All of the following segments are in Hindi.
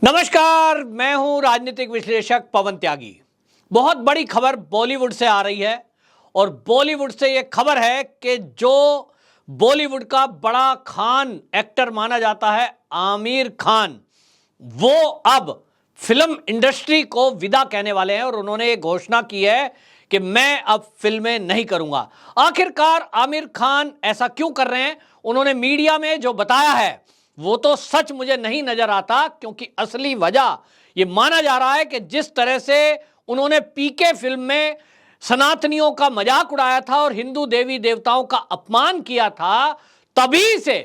नमस्कार, मैं हूं राजनीतिक विश्लेषक पवन त्यागी। बहुत बड़ी खबर बॉलीवुड से आ रही है और बॉलीवुड से यह खबर है कि जो बॉलीवुड का बड़ा खान एक्टर माना जाता है आमिर खान, वो अब फिल्म इंडस्ट्री को विदा कहने वाले हैं और उन्होंने ये घोषणा की है कि मैं अब फिल्में नहीं करूंगा। आखिरकार आमिर खान ऐसा क्यों कर रहे हैं? उन्होंने मीडिया में जो बताया है वो तो सच मुझे नहीं नजर आता, क्योंकि असली वजह ये माना जा रहा है कि जिस तरह से उन्होंने पीके फिल्म में सनातनियों का मजाक उड़ाया था और हिंदू देवी देवताओं का अपमान किया था, तभी से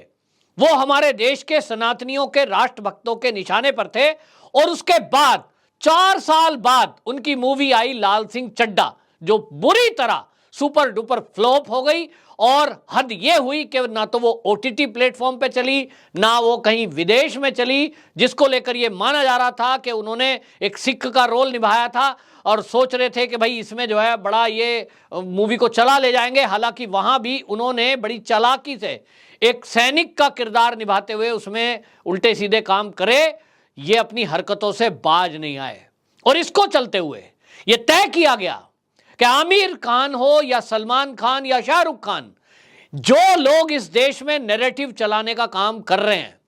वो हमारे देश के सनातनियों के राष्ट्रभक्तों के निशाने पर थे। और उसके बाद 4 साल बाद उनकी मूवी आई लाल सिंह चड्ढा, जो बुरी तरह सुपर डुपर फ्लॉप हो गई। और हद यह हुई कि ना तो वो ओटीटी प्लेटफॉर्म पे चली, ना वो कहीं विदेश में चली, जिसको लेकर ये माना जा रहा था कि उन्होंने एक सिख का रोल निभाया था और सोच रहे थे कि भाई इसमें जो है बड़ा ये मूवी को चला ले जाएंगे। हालांकि वहां भी उन्होंने बड़ी चालाकी से एक सैनिक का किरदार निभाते हुए उसमें उल्टे सीधे काम करे, ये अपनी हरकतों से बाज नहीं आए। और इसको चलते हुए ये तय किया गया कि आमिर खान हो या सलमान खान या शाहरुख खान, जो लोग इस देश में नैरेटिव चलाने का काम कर रहे हैं,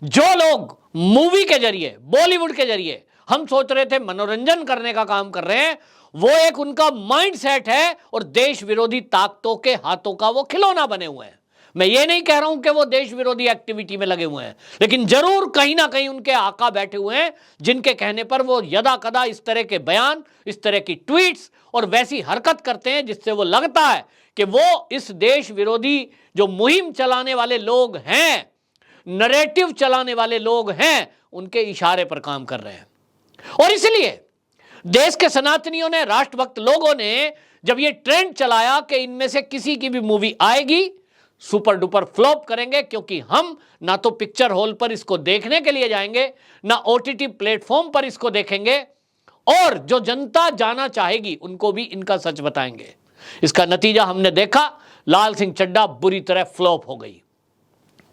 जो लोग मूवी के जरिए, बॉलीवुड के जरिए हम सोच रहे थे मनोरंजन करने का काम कर रहे हैं, वो एक उनका माइंडसेट है और देश विरोधी ताकतों के हाथों का वो खिलौना बने हुए हैं। मैं ये नहीं कह रहा हूं कि वो देश विरोधी एक्टिविटी में लगे हुए हैं, लेकिन जरूर कहीं ना कहीं उनके आका बैठे हुए हैं जिनके कहने पर वो यदा कदा इस तरह के बयान, इस तरह की ट्वीट्स और वैसी हरकत करते हैं जिससे वो लगता है कि वो इस देश विरोधी जो मुहिम चलाने वाले लोग हैं, नैरेटिव चलाने वाले लोग हैं, उनके इशारे पर काम कर रहे हैं। और इसलिए देश के सनातनियों ने, राष्ट्रभक्त लोगों ने जब ये ट्रेंड चलाया कि इनमें से किसी की भी मूवी आएगी सुपर डुपर फ्लॉप करेंगे, क्योंकि हम ना तो पिक्चर हॉल पर इसको देखने के लिए जाएंगे, ना ओटीटी प्लेटफॉर्म पर इसको देखेंगे, और जो जनता जाना चाहेगी उनको भी इनका सच बताएंगे। इसका नतीजा हमने देखा, लाल सिंह चड्ढा बुरी तरह फ्लॉप हो गई।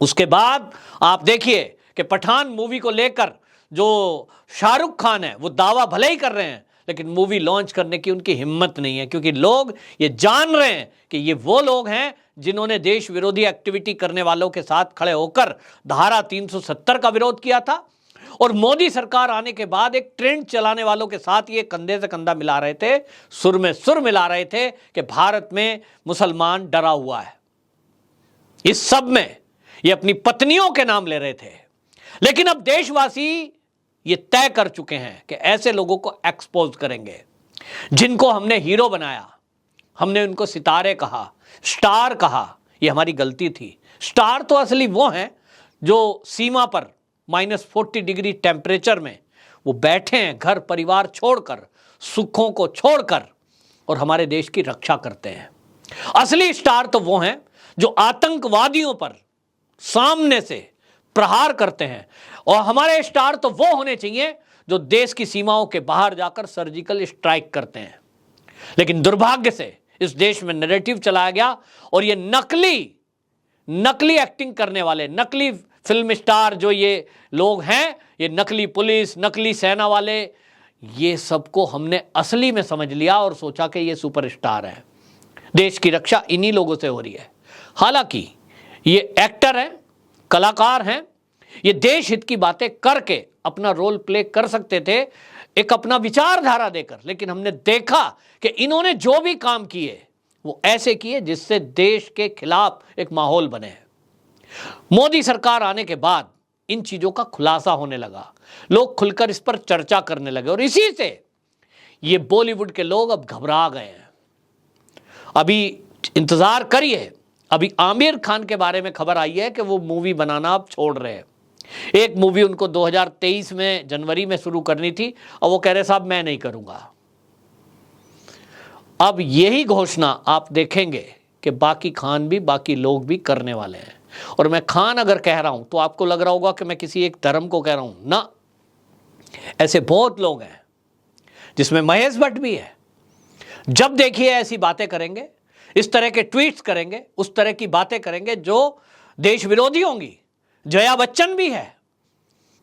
उसके बाद आप देखिए कि पठान मूवी को लेकर जो शाहरुख खान है वो दावा भले ही कर रहे हैं, लेकिन मूवी लॉन्च करने की उनकी हिम्मत नहीं है, क्योंकि लोग ये जान रहे हैं कि ये वो लोग हैं जिन्होंने देश विरोधी एक्टिविटी करने वालों के साथ खड़े होकर धारा 370 का विरोध किया था। और मोदी सरकार आने के बाद एक ट्रेंड चलाने वालों के साथ ये कंधे से कंधा मिला रहे थे, सुर में सुर मिला रहे थे कि भारत में मुसलमान डरा हुआ है। इस सब में ये अपनी पत्नियों के नाम ले रहे थे। लेकिन अब देशवासी ये तय कर चुके हैं कि ऐसे लोगों को एक्सपोज करेंगे जिनको हमने हीरो बनाया, हमने उनको सितारे कहा, स्टार कहा। ये हमारी गलती थी। स्टार तो असली वो हैं जो सीमा पर -40 डिग्री टेम्परेचर में वो बैठे हैं, घर परिवार छोड़कर, सुखों को छोड़कर, और हमारे देश की रक्षा करते हैं। असली स्टार तो वो हैं जो आतंकवादियों पर सामने से प्रहार करते हैं। और हमारे स्टार तो वो होने चाहिए जो देश की सीमाओं के बाहर जाकर सर्जिकल स्ट्राइक करते हैं। लेकिन दुर्भाग्य से इस देश में नैरेटिव चलाया गया और ये नकली एक्टिंग करने वाले, नकली फिल्म स्टार जो ये लोग हैं, ये नकली पुलिस, नकली सेना वाले, ये सबको हमने असली में समझ लिया और सोचा कि ये सुपरस्टार है। देश की रक्षा इन्हीं लोगों से हो रही है। हालांकि ये एक्टर हैं, कलाकार हैं, ये देश हित की बातें करके अपना रोल प्ले कर सकते थे, एक अपना विचारधारा देकर, लेकिन हमने देखा कि इन्होंने जो भी काम किए वो ऐसे किए जिससे देश के खिलाफ एक माहौल बने। मोदी सरकार आने के बाद इन चीजों का खुलासा होने लगा, लोग खुलकर इस पर चर्चा करने लगे, और इसी से ये बॉलीवुड के लोग अब घबरा गए हैं। अभी इंतजार करिए, अभी आमिर खान के बारे में खबर आई है कि वो मूवी बनाना अब छोड़ रहे हैं। एक मूवी उनको 2023 में जनवरी में शुरू करनी थी और वो कह रहे साहब मैं नहीं करूंगा। अब यही घोषणा आप देखेंगे कि बाकी खान भी, बाकी लोग भी करने वाले हैं। और मैं खान अगर कह रहा हूं तो आपको लग रहा होगा कि मैं किसी एक धर्म को कह रहा हूं ना, ऐसे बहुत लोग हैं, जिसमें महेश भट्ट भी है। जब देखिए ऐसी बातें करेंगे, इस तरह के ट्वीट्स करेंगे, उस तरह की बातें करेंगे जो देश विरोधी होंगी। जया बच्चन भी है,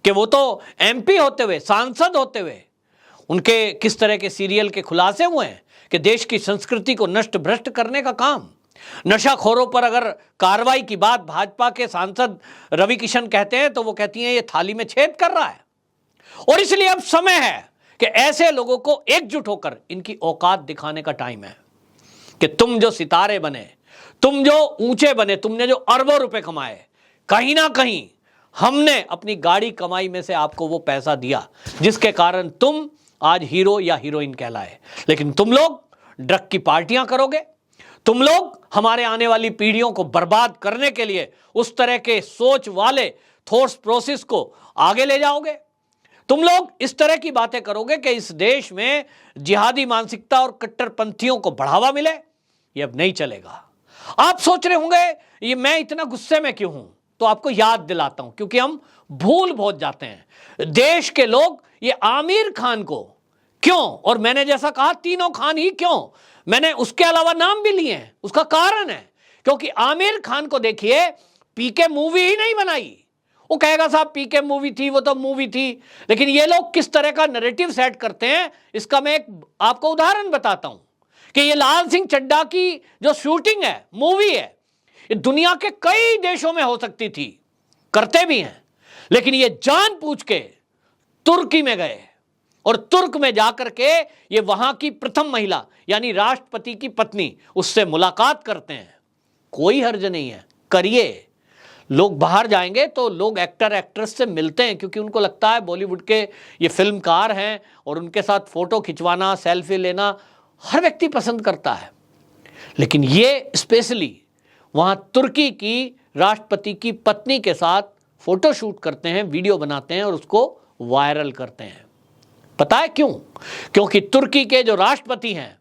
कि वो तो एमपी होते हुए, सांसद होते हुए, उनके किस तरह के सीरियल के खुलासे हुए हैं कि देश की संस्कृति को नष्ट भ्रष्ट करने का काम। नशाखोरों पर अगर कार्रवाई की बात भाजपा के सांसद रवि किशन कहते हैं तो वो कहती हैं ये थाली में छेद कर रहा है। और इसलिए अब समय है कि ऐसे लोगों को एकजुट होकर इनकी औकात दिखाने का टाइम है कि तुम जो सितारे बने, तुम जो ऊंचे बने, तुमने जो अरबों रुपए कमाए, कहीं ना कहीं हमने अपनी गाड़ी कमाई में से आपको वो पैसा दिया जिसके कारण तुम आज हीरो या हीरोइन कहलाए। लेकिन तुम लोग ड्रग की पार्टियां करोगे, तुम लोग हमारे आने वाली पीढ़ियों को बर्बाद करने के लिए उस तरह के सोच वाले थॉट्स प्रोसेस को आगे ले जाओगे, तुम लोग इस तरह की बातें करोगे कि इस देश में जिहादी मानसिकता और कट्टरपंथियों को बढ़ावा मिले। ये अब नहीं चलेगा। आप सोच रहे होंगे ये मैं इतना गुस्से में क्यों हूं, तो आपको याद दिलाता हूं क्योंकि हम भूल बहुत जाते हैं। देश के लोग ये आमिर खान को क्यों, और मैंने जैसा कहा तीनों खान ही क्यों, मैंने उसके अलावा नाम भी लिए हैं, उसका कारण है क्योंकि आमिर खान को देखिए, पीके मूवी ही नहीं बनाई। वो कहेगा साहब पीके मूवी थी, वो तो मूवी थी, लेकिन ये लोग किस तरह का नैरेटिव सेट करते हैं इसका मैं एक आपको उदाहरण बताता हूं कि ये लाल सिंह चड्ढा की जो शूटिंग है, मूवी है, ये दुनिया के कई देशों में हो सकती थी, करते भी हैं, लेकिन ये जानबूझ के तुर्की में गए और तुर्क में जाकर के ये वहां की प्रथम महिला यानी राष्ट्रपति की पत्नी उससे मुलाकात करते हैं। कोई हर्ज नहीं है, करिए। लोग बाहर जाएंगे तो लोग एक्टर एक्ट्रेस से मिलते हैं क्योंकि उनको लगता है बॉलीवुड के ये फिल्मकार हैं और उनके साथ फोटो खिंचवाना, सेल्फी लेना हर व्यक्ति पसंद करता है। लेकिन ये स्पेशली वहां तुर्की की राष्ट्रपति की पत्नी के साथ फोटो शूट करते हैं, वीडियो बनाते हैं और उसको वायरल करते हैं। पता है क्यों? क्योंकि तुर्की के जो राष्ट्रपति हैं,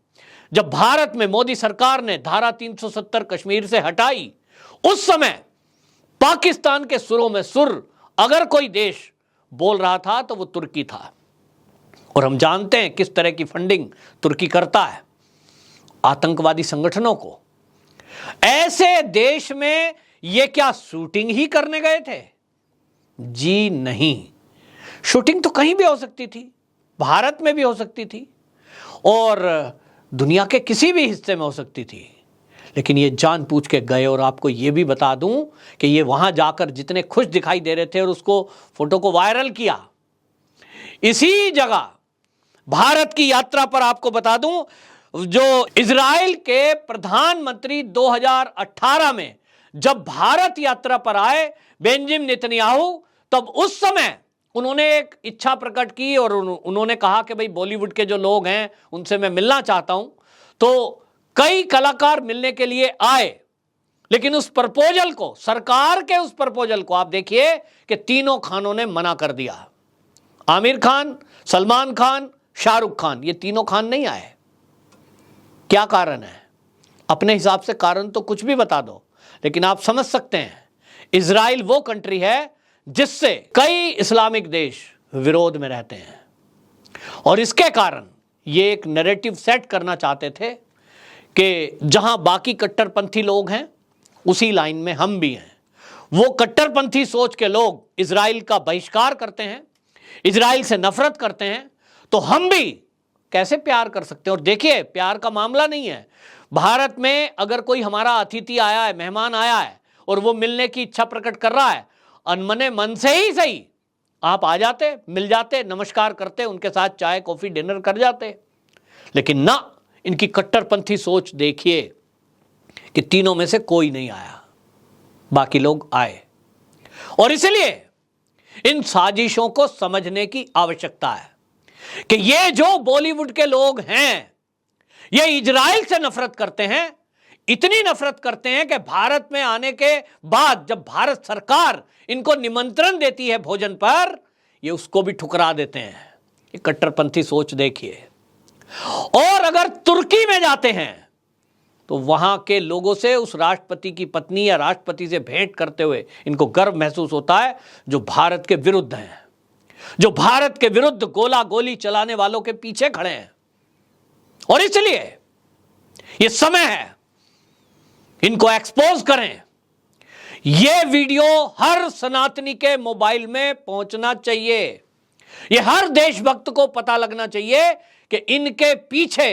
जब भारत में मोदी सरकार ने धारा 370 कश्मीर से हटाई, उस समय पाकिस्तान के सुरों में सुर अगर कोई देश बोल रहा था तो वो तुर्की था। और हम जानते हैं किस तरह की फंडिंग तुर्की करता है आतंकवादी संगठनों को। ऐसे देश में ये क्या शूटिंग ही करने गए थे? जी नहीं, शूटिंग तो कहीं भी हो सकती थी, भारत में भी हो सकती थी और दुनिया के किसी भी हिस्से में हो सकती थी, लेकिन ये जानबूझ के गए। और आपको ये भी बता दूं कि ये वहां जाकर जितने खुश दिखाई दे रहे थे और उसको फोटो को वायरल किया, इसी जगह भारत की यात्रा पर आपको बता दूं, जो इजराइल के प्रधानमंत्री 2018 में जब भारत यात्रा पर आए बेंजामिन नेतन्याहू, तब उस समय उन्होंने एक इच्छा प्रकट की और उन्होंने कहा कि भाई बॉलीवुड के जो लोग हैं उनसे मैं मिलना चाहता हूं। तो कई कलाकार मिलने के लिए आए, लेकिन उस प्रपोजल को, सरकार के उस प्रपोजल को आप देखिए कि तीनों खानों ने मना कर दिया। आमिर खान, सलमान खान, शाहरुख खान, ये तीनों खान नहीं आए। क्या कारण है? अपने हिसाब से कारण तो कुछ भी बता दो, लेकिन आप समझ सकते हैं इजराइल वो कंट्री है जिससे कई इस्लामिक देश विरोध में रहते हैं और इसके कारण ये एक नैरेटिव सेट करना चाहते थे कि जहां बाकी कट्टरपंथी लोग हैं उसी लाइन में हम भी हैं। वो कट्टरपंथी सोच के लोग इजराइल का बहिष्कार करते हैं, इजराइल से नफरत करते हैं, तो हम भी कैसे प्यार कर सकते हैं? और देखिए, प्यार का मामला नहीं है। भारत में अगर कोई हमारा अतिथि आया है, मेहमान आया है और वो मिलने की इच्छा प्रकट कर रहा है, अनमने मन से ही सही आप आ जाते, मिल जाते, नमस्कार करते, उनके साथ चाय कॉफी डिनर कर जाते। लेकिन ना, इनकी कट्टरपंथी सोच देखिए कि तीनों में से कोई नहीं आया, बाकी लोग आए। और इसलिए इन साजिशों को समझने की आवश्यकता है कि ये जो बॉलीवुड के लोग हैं ये इजराइल से नफरत करते हैं, इतनी नफरत करते हैं कि भारत में आने के बाद जब भारत सरकार इनको निमंत्रण देती है भोजन पर, ये उसको भी ठुकरा देते हैं। ये कट्टरपंथी सोच देखिए। और अगर तुर्की में जाते हैं तो वहां के लोगों से, उस राष्ट्रपति की पत्नी या राष्ट्रपति से भेंट करते हुए इनको गर्व महसूस होता है जो भारत के विरुद्ध हैं, जो भारत के विरुद्ध गोला गोली चलाने वालों के पीछे खड़े हैं। और इसलिए यह समय है इनको एक्सपोज करें, यह वीडियो हर सनातनी के मोबाइल में पहुंचना चाहिए। यह हर देशभक्त को पता लगना चाहिए कि इनके पीछे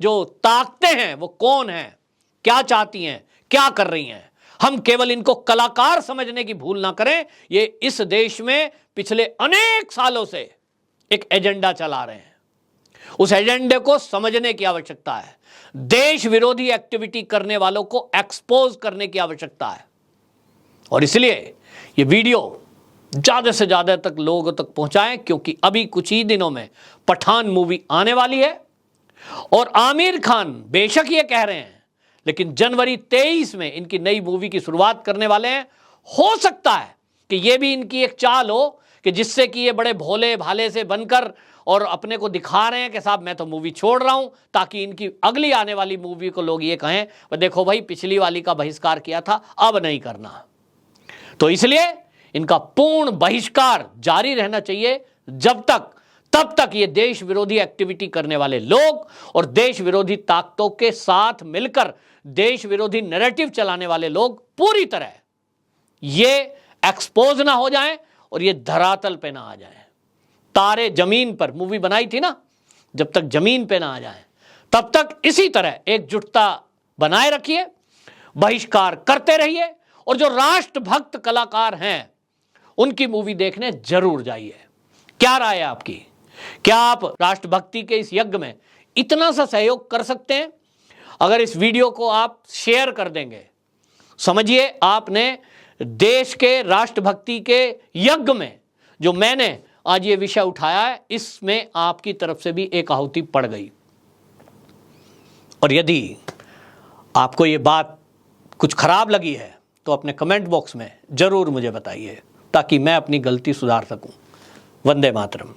जो ताकतें हैं वो कौन हैं, क्या चाहती हैं, क्या कर रही हैं। हम केवल इनको कलाकार समझने की भूल ना करें। ये इस देश में पिछले अनेक सालों से एक एजेंडा चला रहे हैं। उस एजेंडे को समझने की आवश्यकता है। देश विरोधी एक्टिविटी करने वालों को एक्सपोज करने की आवश्यकता है। और इसलिए ये वीडियो ज्यादा से ज्यादा तक लोगों तक पहुंचाएं, क्योंकि अभी कुछ ही दिनों में पठान मूवी आने वाली है। और आमिर खान बेशक ये कह रहे हैं, लेकिन जनवरी 23 में इनकी नई मूवी की शुरुआत करने वाले हैं। हो सकता है कि यह भी इनकी एक चाल हो कि जिससे कि ये बड़े भोले भाले से बनकर और अपने को दिखा रहे हैं कि साहब मैं तो मूवी छोड़ रहा हूं, ताकि इनकी अगली आने वाली मूवी को लोग ये कहें देखो भाई पिछली वाली का बहिष्कार किया था, अब नहीं करना। तो इसलिए इनका पूर्ण बहिष्कार जारी रहना चाहिए तब तक ये देश विरोधी एक्टिविटी करने वाले लोग और देश विरोधी ताकतों के साथ मिलकर देश विरोधी नैरेटिव चलाने वाले लोग पूरी तरह ये एक्सपोज ना हो जाएं और ये धरातल पे ना आ जाएं। तारे जमीन पर मूवी बनाई थी ना, जब तक जमीन पे ना आ जाएं तब तक इसी तरह एकजुटता बनाए रखिए, बहिष्कार करते रहिए और जो राष्ट्रभक्त कलाकार हैं उनकी मूवी देखने जरूर जाइए। क्या राय है आपकी? क्या आप राष्ट्रभक्ति के इस यज्ञ में इतना सा सहयोग कर सकते हैं? अगर इस वीडियो को आप शेयर कर देंगे, समझिए आपने देश के राष्ट्रभक्ति के यज्ञ में जो मैंने आज ये विषय उठाया है, इसमें आपकी तरफ से भी एक आहुति पड़ गई। और यदि आपको ये बात कुछ खराब लगी है तो अपने कमेंट बॉक्स में जरूर मुझे बताइए, ताकि मैं अपनी गलती सुधार सकूं। वंदे मातरम।